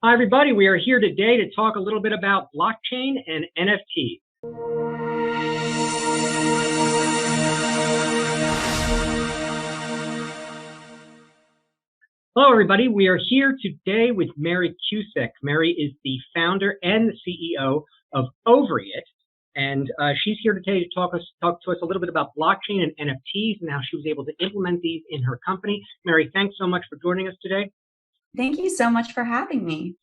Hi, everybody. We are here today to talk a little bit about blockchain and NFTs. Hello, everybody. We are here today with Mary Kucek. Mary is the founder and the CEO of OvaryIt, and she's here today to talk to us a little bit about blockchain and NFTs and how she was able to implement these in her company. Mary, thanks so much for joining us today. Thank you so much for having me.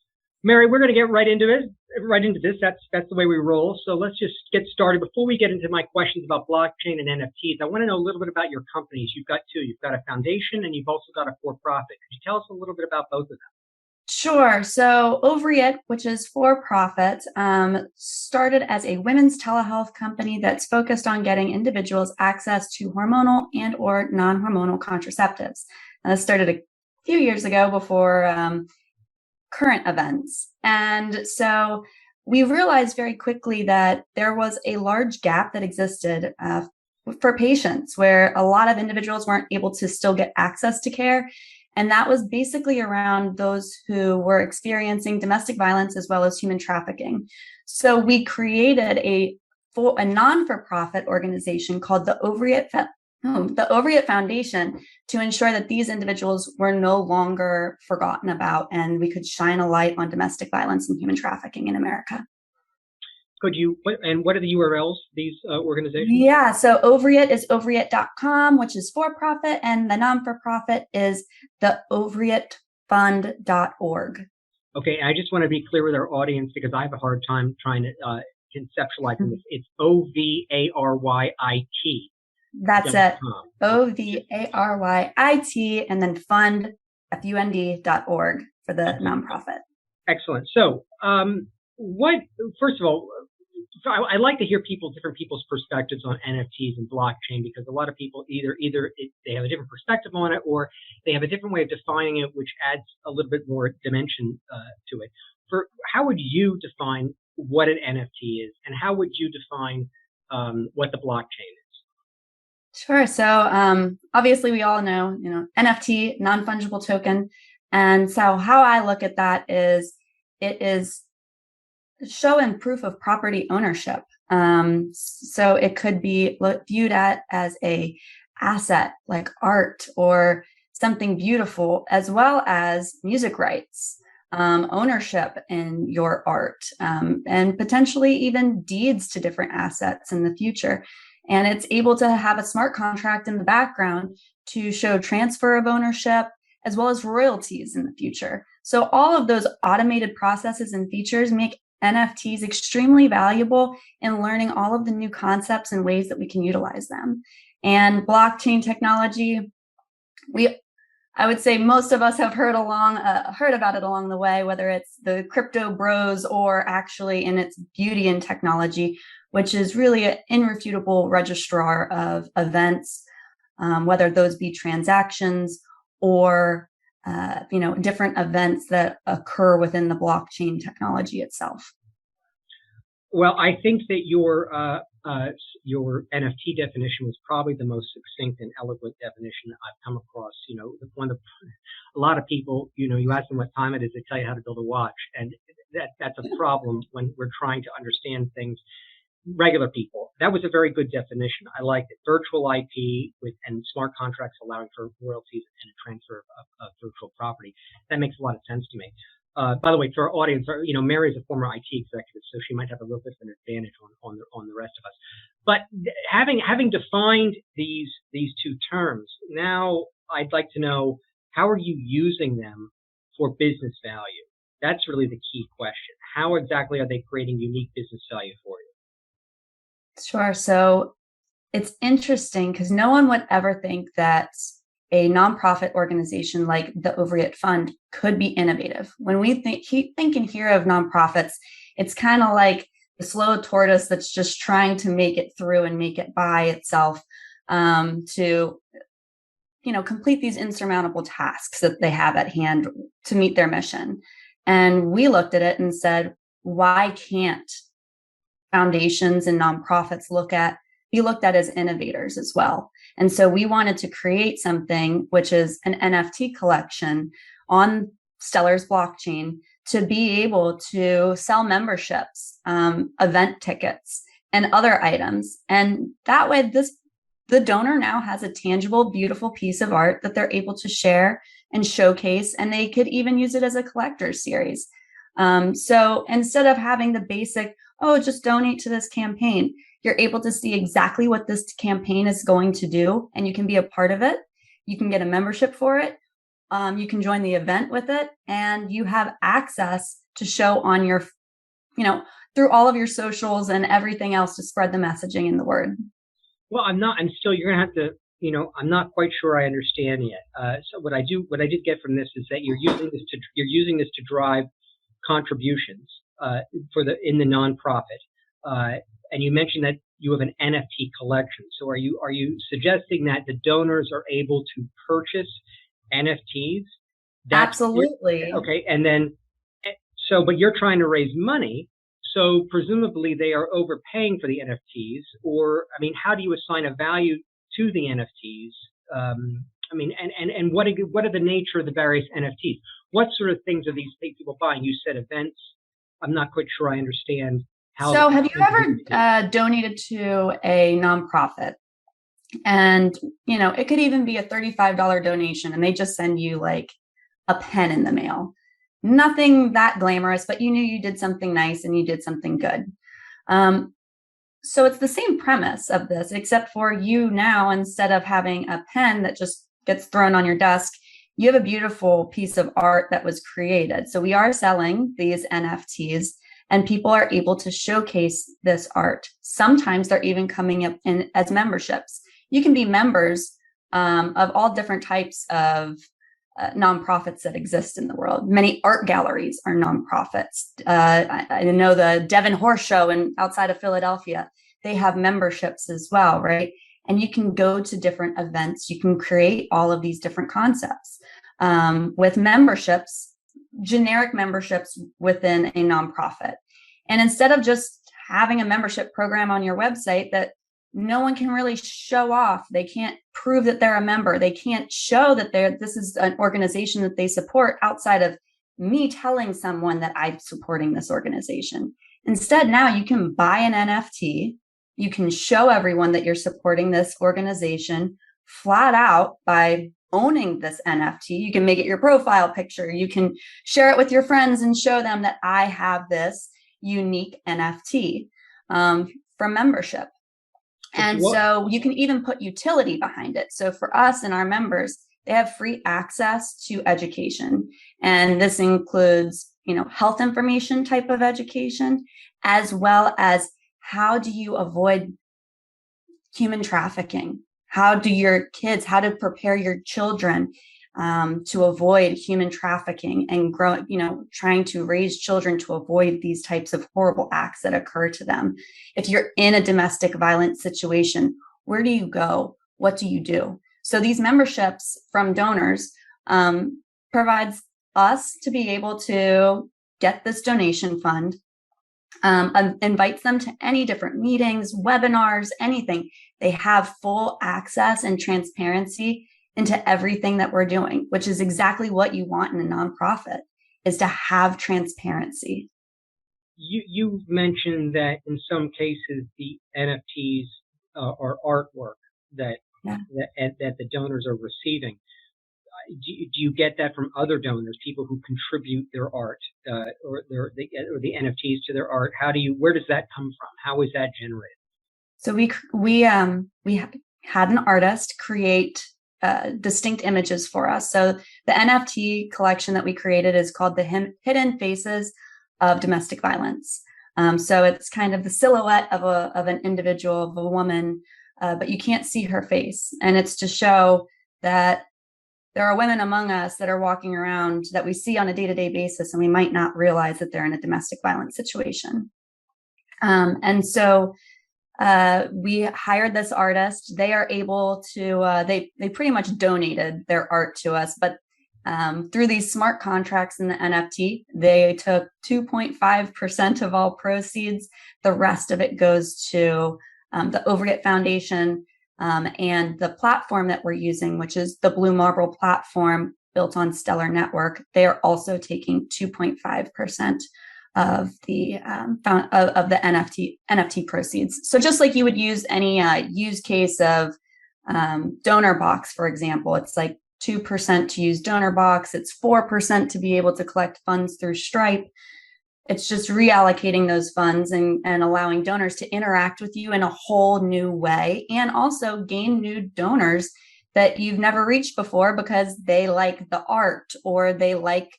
Mary, we're going to get right into this. That's the way we roll. So let's just get started. Before we get into my questions about blockchain and NFTs, I want to know a little bit about your companies. You've got two. You've got a foundation and you've also got a for-profit. Could you tell us a little bit about both of them? Sure. So OvaryIt, which is for profit, started as a women's telehealth company that's focused on getting individuals access to hormonal and or non-hormonal contraceptives. This started a few years ago before current events. And so we realized very quickly that there was a large gap that existed for patients where a lot of individuals weren't able to still get access to care. And that was basically around those who were experiencing domestic violence as well as human trafficking. So we created a non-for-profit organization called the OvaryIt Foundation to ensure that these individuals were no longer forgotten about and we could shine a light on domestic violence and human trafficking in America. What are the URLs, these organizations? Yeah, so OvaryIt is OvaryIt.com, which is for profit, and the non-for-profit is the OvaryItFund.org. Okay, I just want to be clear with our audience because I have a hard time trying to conceptualize this. It's OvaryIt. That's it. OvaryIt and then fund.org for the nonprofit. Excellent. So, first of all, I like to hear different people's perspectives on NFTs and blockchain because a lot of people either they have a different perspective on it or they have a different way of defining it, which adds a little bit more dimension to it. How would you define what an NFT is, and how would you define what the blockchain is? Sure. So obviously we all know, NFT, non-fungible token. And so how I look at that is it is show and proof of property ownership. So it could be viewed as a asset like art or something beautiful, as well as music rights, ownership in your art, and potentially even deeds to different assets in the future. And it's able to have a smart contract in the background to show transfer of ownership as well as royalties in the future. So all of those automated processes and features make NFTs extremely valuable in learning all of the new concepts and ways that we can utilize them. And blockchain technology, I would say most of us have heard about it along the way, whether it's the crypto bros or actually in its beauty and technology, which is really an irrefutable registrar of events, whether those be transactions or different events that occur within the blockchain technology itself. Well, I think that your NFT definition was probably the most succinct and eloquent definition I've come across. A lot of people, you ask them what time it is, they tell you how to build a watch, and that's a problem when we're trying to understand things. Regular people. That was a very good definition. I liked it. Virtual IP and smart contracts allowing for royalties and a transfer of virtual property. That makes a lot of sense to me. By the way, to our audience, Mary is a former IT executive, so she might have a little bit of an advantage on the rest of us. But having defined these two terms, now I'd like to know, how are you using them for business value? That's really the key question. How exactly are they creating unique business value for you? Sure. So it's interesting because no one would ever think that a nonprofit organization like the OvaryIt Fund could be innovative. When we think and hear of nonprofits, it's kind of like the slow tortoise that's just trying to make it through and make it by itself to complete these insurmountable tasks that they have at hand to meet their mission. And we looked at it and said, why can't foundations and nonprofits be looked at as innovators as well? And so we wanted to create something which is an NFT collection on Stellar's blockchain to be able to sell memberships, event tickets, and other items. And that way, the donor now has a tangible, beautiful piece of art that they're able to share and showcase, and they could even use it as a collector's series. So instead of having the basic, oh, just donate to this campaign, you're able to see exactly what this campaign is going to do, and you can be a part of it. You can get a membership for it. You can join the event with it, and you have access to show on your, through all of your socials and everything else to spread the messaging and the word. Well, I'm still, you're going to have to, I'm not quite sure I understand yet. So what I did get from this is that you're using this to drive contributions in the nonprofit. And you mentioned that you have an NFT collection. So are you suggesting that the donors are able to purchase NFTs? Absolutely. Okay. And then, but you're trying to raise money. So presumably they are overpaying for the NFTs, or, how do you assign a value to the NFTs? And what are the nature of the various NFTs? What sort of things are these people buying? You said events. I'm not quite sure I understand how. So have you ever donated to a nonprofit? And, it could even be a $35 donation, and they just send you like a pen in the mail. Nothing that glamorous, but you knew you did something nice and you did something good. So it's the same premise of this, except for you now, instead of having a pen that just gets thrown on your desk, you have a beautiful piece of art that was created. So we are selling these NFTs, and people are able to showcase this art. Sometimes they're even coming up in as memberships. You can be members of all different types of nonprofits that exist in the world. Many art galleries are nonprofits. I know the Devon Horse Show outside of Philadelphia, they have memberships as well, right? And you can go to different events. You can create all of these different concepts with memberships, generic memberships within a nonprofit. And instead of just having a membership program on your website that no one can really show off, they can't prove that they're a member, they can't show that this is an organization that they support outside of me telling someone that I'm supporting this organization. Instead, now you can buy an NFT, you can show everyone that you're supporting this organization flat out by owning this NFT. You can make it your profile picture, you can share it with your friends and show them that I have this unique NFT from membership. And so you can even put utility behind it. So for us and our members, they have free access to education. And this includes, health information type of education, as well as how do you avoid human trafficking? How to prepare your children to avoid human trafficking and grow, trying to raise children to avoid these types of horrible acts that occur to them. If you're in a domestic violence situation, where do you go? What do you do? So these memberships from donors provides us to be able to get this donation fund, invites them to any different meetings, webinars, anything. They have full access and transparency into everything that we're doing, which is exactly what you want in a nonprofit, is to have transparency. You mentioned that in some cases the NFTs are artwork that the donors are receiving. Do you get that from other donors, people who contribute their art or the NFTs to their art? Where does that come from? How is that generated? So we had an artist create distinct images for us. So the NFT collection that we created is called the Hidden Faces of Domestic Violence. So it's kind of the silhouette of an individual, of a woman, but you can't see her face. And it's to show that there are women among us that are walking around that we see on a day-to-day basis, and we might not realize that they're in a domestic violence situation. And so we hired this artist. They are able to, they pretty much donated their art to us, but through these smart contracts in the NFT, they took 2.5% of all proceeds. The rest of it goes to the OvaryIt Foundation, and the platform that we're using, which is the Blue Marble platform, built on Stellar Network, they are also taking 2.5% of the NFT proceeds. So just like you would use any use case of donor box, for example, it's like 2% to use donor box. It's 4% to be able to collect funds through Stripe. It's just reallocating those funds and allowing donors to interact with you in a whole new way, and also gain new donors that you've never reached before because they like the art or they like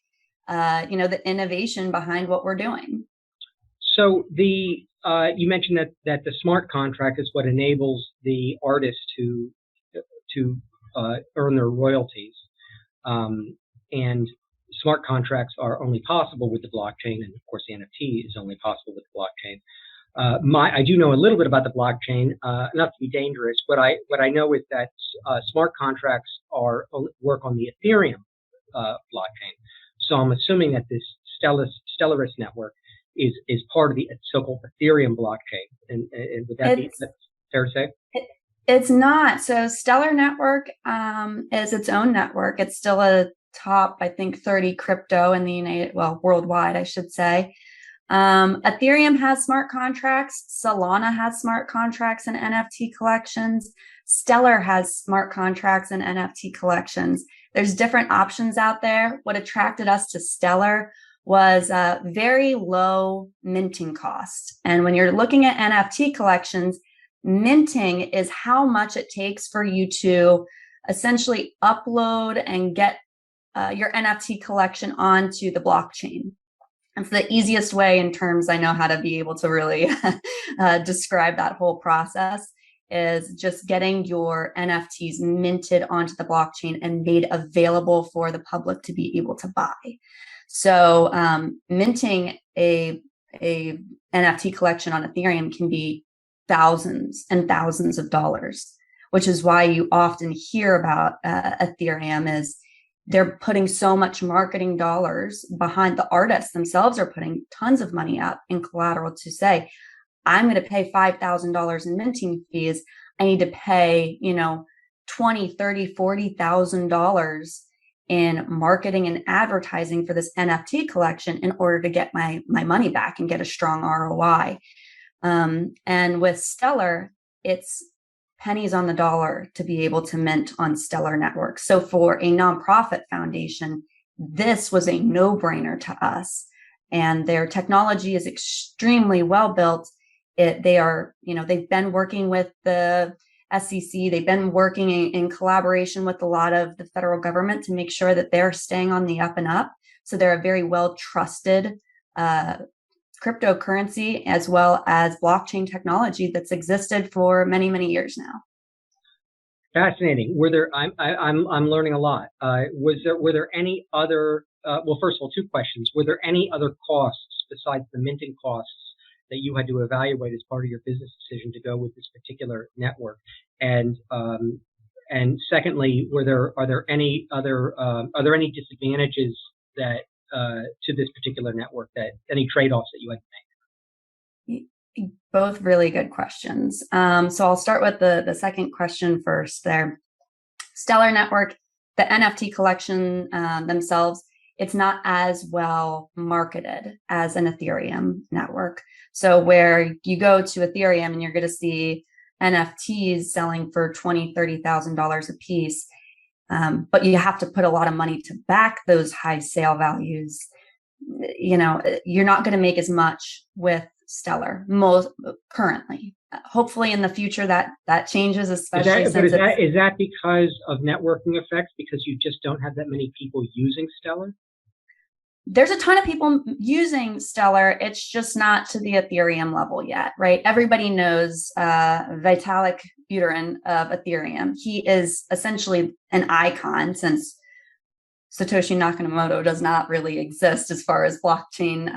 the innovation behind what we're doing. So you mentioned that the smart contract is what enables the artist to earn their royalties, and smart contracts are only possible with the blockchain, and of course the NFT is only possible with the blockchain. I do know a little bit about the blockchain, not to be dangerous. What I know is that smart contracts work on the Ethereum blockchain. So I'm assuming that this Stellaris network is part of the so-called Ethereum blockchain. And would that be fair to say? It's not. So Stellar Network is its own network. It's still a top, I think, 30 crypto in the worldwide, I should say. Ethereum has smart contracts. Solana has smart contracts and NFT collections. Stellar has smart contracts and NFT collections. There's different options out there. What attracted us to Stellar was very low minting cost. And when you're looking at NFT collections, minting is how much it takes for you to essentially upload and get your NFT collection onto the blockchain. It's the easiest way in terms I know how to be able to really describe that whole process, is just getting your NFTs minted onto the blockchain and made available for the public to be able to buy. So minting a NFT collection on Ethereum can be thousands and thousands of dollars, which is why you often hear about Ethereum is they're putting so much marketing dollars behind. The artists themselves are putting tons of money up in collateral to say, I'm going to pay $5,000 in minting fees. I need to pay, $20,000, $30,000, $40,000 in marketing and advertising for this NFT collection in order to get my money back and get a strong ROI. And with Stellar, it's pennies on the dollar to be able to mint on Stellar Network. So for a nonprofit foundation, this was a no-brainer to us. And their technology is extremely well built. They've been working with the SEC. They've been working in collaboration with a lot of the federal government to make sure that they're staying on the up and up. So they're a very well trusted cryptocurrency as well as blockchain technology that's existed for many, many years now. Fascinating. I'm learning a lot. Were there any other? Well, first of all, two questions. Were there any other costs besides the minting costs that you had to evaluate as part of your business decision to go with this particular network? And secondly, are there any disadvantages that to this particular network, that any trade-offs that you had to make? Both really good questions. So I'll start with the second question first there. Stellar Network, the NFT collection themselves, it's not as well marketed as an Ethereum network. So where you go to Ethereum and you're going to see NFTs selling for $20,000, $30,000 a piece, but you have to put a lot of money to back those high sale values. You're not going to make as much with Stellar most currently. Hopefully in the future that changes, especially is that because of networking effects, because you just don't have that many people using Stellar? There's a ton of people using Stellar. It's just not to the Ethereum level yet, right? Everybody knows Vitalik Buterin of Ethereum. He is essentially an icon, since Satoshi Nakamoto does not really exist as far as blockchain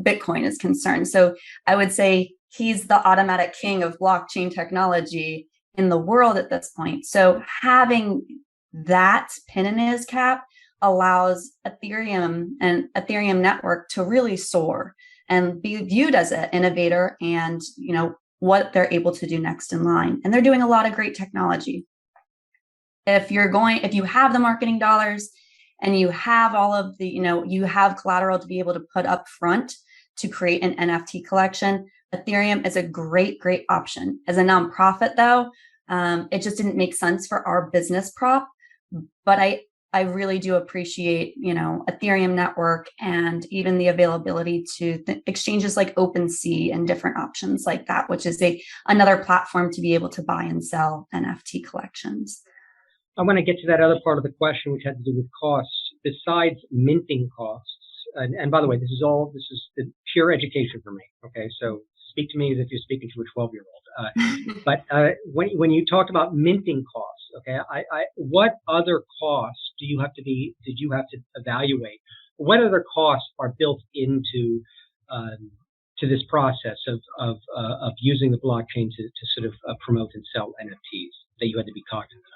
Bitcoin is concerned. So I would say he's the automatic king of blockchain technology in the world at this point. So having that pin in his cap allows Ethereum and Ethereum network to really soar and be viewed as an innovator and, what they're able to do next in line. And they're doing a lot of great technology. If you have the marketing dollars and you have all of the, you have collateral to be able to put up front to create an NFT collection, Ethereum is a great, great option. As a nonprofit, though, it just didn't make sense for our business prop. But I really do appreciate, Ethereum network and even the availability to exchanges like OpenSea and different options like that, which is another platform to be able to buy and sell NFT collections. I want to get to that other part of the question, which had to do with costs. Besides minting costs, and by the way, this is the pure education for me. Okay, so speak to me as if you're speaking to a 12-year-old. But when you talked about minting costs, okay, what other costs did you have to evaluate? What other costs are built into to this process of using the blockchain to sort of promote and sell NFTs that you had to be cognizant of?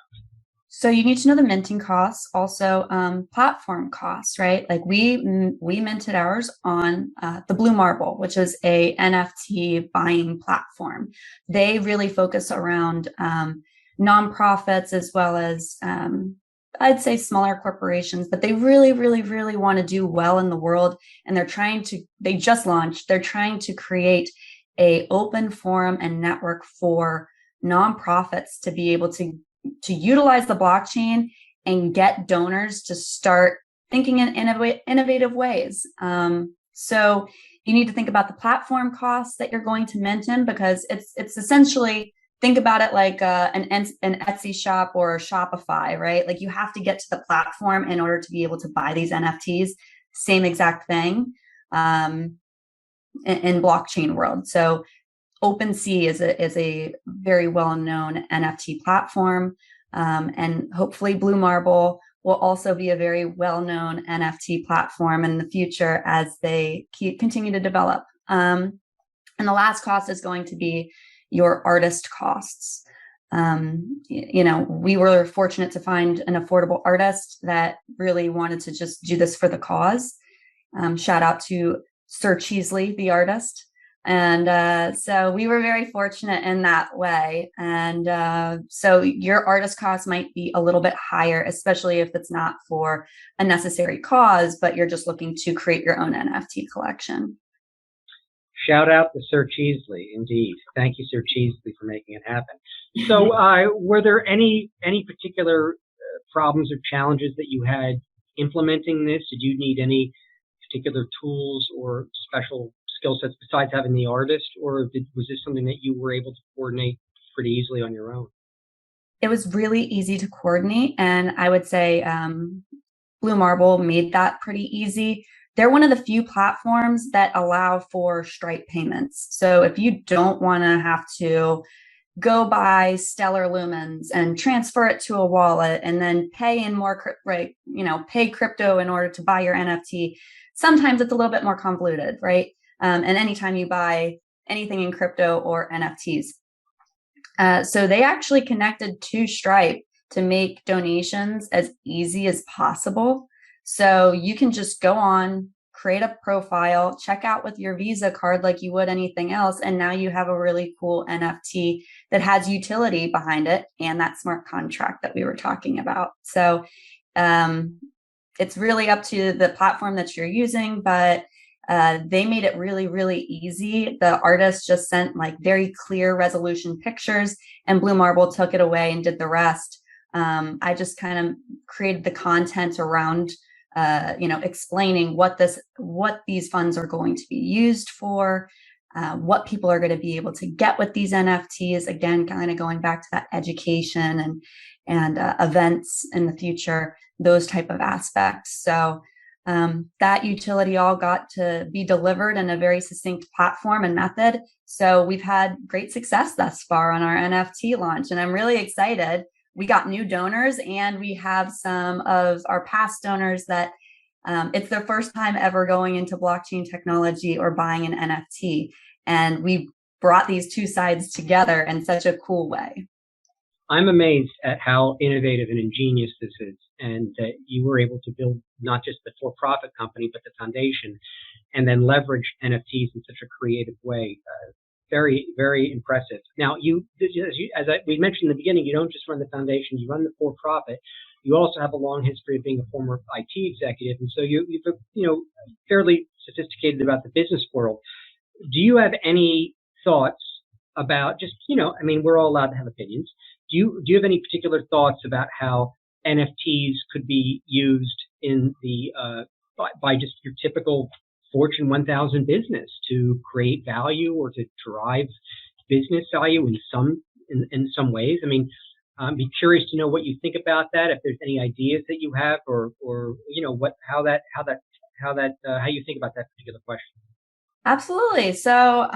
So you need to know the minting costs, also platform costs, right? Like we minted ours on the Blue Marble, which is a NFT buying platform. They really focus around nonprofits as well as I'd say smaller corporations, but they really, really, really want to do well in the world. And they just launched, they're trying to create a open forum and network for nonprofits to be able to utilize the blockchain and get donors to start thinking in innovative ways. So you need to think about the platform costs that you're going to mint in, because it's essentially, think about it like an Etsy shop or Shopify, right? Like you have to get to the platform in order to be able to buy these NFTs. Same exact thing in blockchain world. So OpenSea is a very well-known NFT platform, and hopefully Blue Marble will also be a very well-known NFT platform in the future as they continue to develop. And the last cost is going to be your artist costs. We were fortunate to find an affordable artist that really wanted to just do this for the cause. Shout out to Sir Cheesley, the artist. And so we were very fortunate in that way. And so your artist costs might be a little bit higher, especially if it's not for a necessary cause, but you're just looking to create your own NFT collection. Shout out to Sir Cheesley, indeed. Thank you, Sir Cheesley, for making it happen. So were there any particular problems or challenges that you had implementing this? Did you need any particular tools or special skill sets besides having the artist, or was this something that you were able to coordinate pretty easily on your own? It was really easy to coordinate, and I would say Blue Marble made that pretty easy. They're one of the few platforms that allow for Stripe payments. So if you don't want to have to go buy stellar lumens and transfer it to a wallet and then pay in more, pay crypto in order to buy your NFT, sometimes it's a little bit more convoluted, right? And anytime you buy anything in crypto or NFTs. So they actually connected to Stripe to make donations as easy as possible. So you can just go on, create a profile, check out with your Visa card like you would anything else. And now you have a really cool NFT that has utility behind it and that smart contract that we were talking about. So it's really up to the platform that you're using, but they made it really, really easy. The artist just sent like very clear resolution pictures and Blue Marble took it away and did the rest. I just kind of created the content around, explaining what these funds are going to be used for, what people are going to be able to get with these NFTs. Again, kind of going back to that education and events in the future, those type of aspects. So that utility all got to be delivered in a very succinct platform and method. So we've had great success thus far on our NFT launch, and I'm really excited. We got new donors, and we have some of our past donors that it's their first time ever going into blockchain technology or buying an NFT. And we brought these two sides together in such a cool way. I'm amazed at how innovative and ingenious this is, and that you were able to build not just the for-profit company, but the foundation, and then leverage NFTs in such a creative way. Very, very impressive. Now, we mentioned in the beginning, you don't just run the foundation, you run the for-profit. You also have a long history of being a former IT executive, and so you're fairly sophisticated about the business world. Do you have any thoughts about just, I mean, we're all allowed to have opinions. Do you have any particular thoughts about how NFTs could be used in the by just your typical Fortune 1000 business to create value or to drive business value in some ways? I mean, I'd be curious to know what you think about that. If there's any ideas that you have, or how you think about that particular question. Absolutely. So,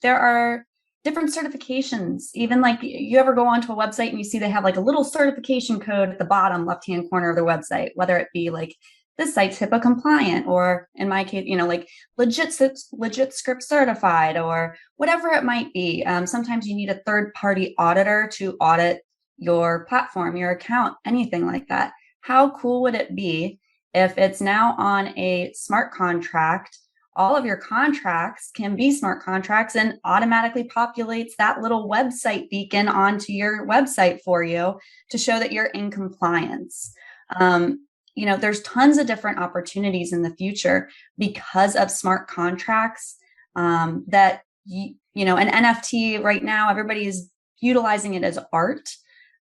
there are different certifications. Even like you ever go onto a website and you see they have like a little certification code at the bottom left-hand corner of their website, whether it be like this site's HIPAA compliant, or in my case, like legit script certified, or whatever it might be. Sometimes you need a third-party auditor to audit your platform, your account, anything like that. How cool would it be if it's now on a smart contract? All of your contracts can be smart contracts and automatically populates that little website beacon onto your website for you to show that you're in compliance. There's tons of different opportunities in the future because of smart contracts that, an NFT right now, everybody is utilizing it as art,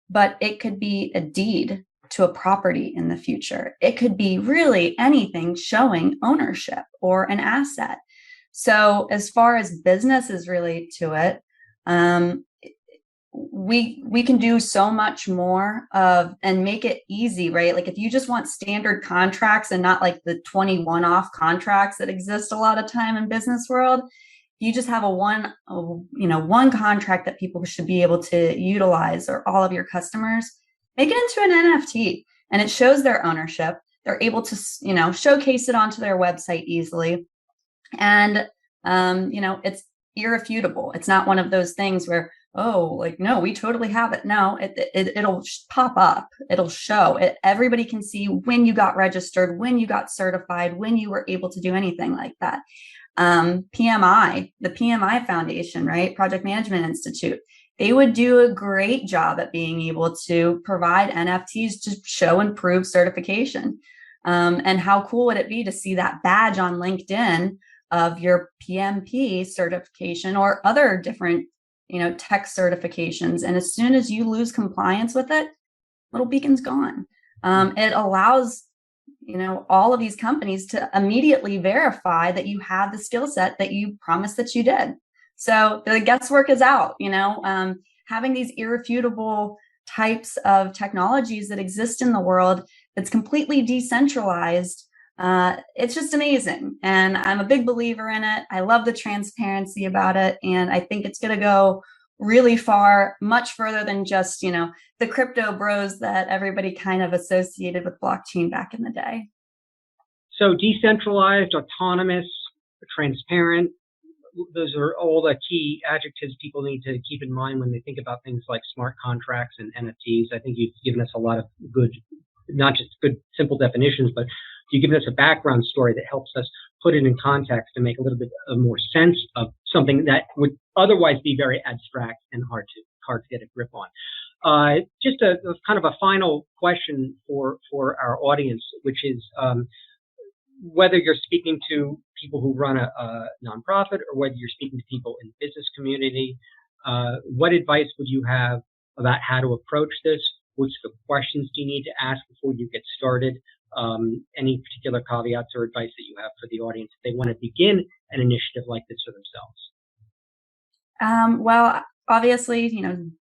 but it could be a deed to a property in the future. It could be really anything showing ownership or an asset. So as far as businesses relate to it, we can do so much more and make it easy, right? Like if you just want standard contracts and not like the 20 one-off contracts that exist a lot of time in business world, you just have one contract that people should be able to utilize, or all of your customers. Make it into an NFT, and it shows their ownership. They're able to, showcase it onto their website easily. And, it's irrefutable. It's not one of those things where, no, we totally have it. No, it'll pop up. It'll show it. Everybody can see when you got registered, when you got certified, when you were able to do anything like that. PMI, the PMI Foundation, right? Project Management Institute. They would do a great job at being able to provide NFTs to show and prove certification. And how cool would it be to see that badge on LinkedIn of your PMP certification or other different, tech certifications. And as soon as you lose compliance with it, little beacon's gone. It allows, all of these companies to immediately verify that you have the skill set that you promised that you did. So the guesswork is out, having these irrefutable types of technologies that exist in the world that's completely decentralized. It's just amazing. And I'm a big believer in it. I love the transparency about it. And I think it's going to go really far, much further than just, the crypto bros that everybody kind of associated with blockchain back in the day. So decentralized, autonomous, transparent, those are all the key adjectives people need to keep in mind when they think about things like smart contracts and NFTs. I think you've given us a lot of good, not just good, simple definitions, but you've given us a background story that helps us put it in context and make a little bit of more sense of something that would otherwise be very abstract and hard to get a grip on. Just a kind of a final question for our audience, which is whether you're speaking to people who run a nonprofit or whether you're speaking to people in the business community, what advice would you have about how to approach this? Which the questions do you need to ask before you get started? Any particular caveats or advice that you have for the audience if they want to begin an initiative like this for themselves? Well, obviously,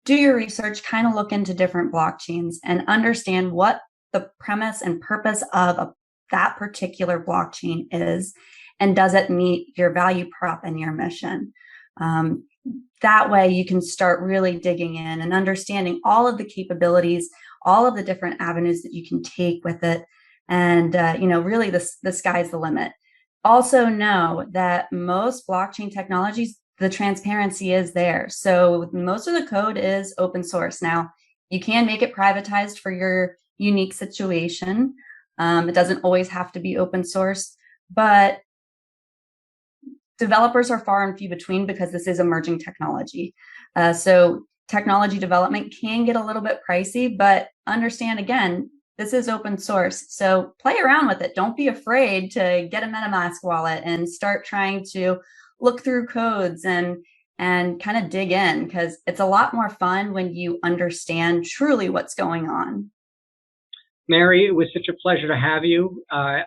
do your research, kind of look into different blockchains and understand what the premise and purpose of that particular blockchain is, and does it meet your value prop and your mission? That way you can start really digging in and understanding all of the capabilities, all of the different avenues that you can take with it. And, really the sky's the limit. Also know that most blockchain technologies, the transparency is there. So most of the code is open source. Now, you can make it privatized for your unique situation. It doesn't always have to be open source, but developers are far and few between because this is emerging technology. So technology development can get a little bit pricey, but understand, again, this is open source. So play around with it. Don't be afraid to get a MetaMask wallet and start trying to look through codes and kind of dig in, because it's a lot more fun when you understand truly what's going on. Mary, it was such a pleasure to have you. I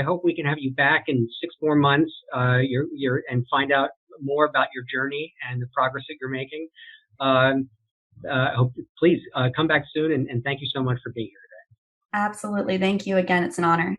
hope we can have you back in 6 more months, and find out more about your journey and the progress that you're making. Please come back soon, and thank you so much for being here today. Absolutely. Thank you again. It's an honor.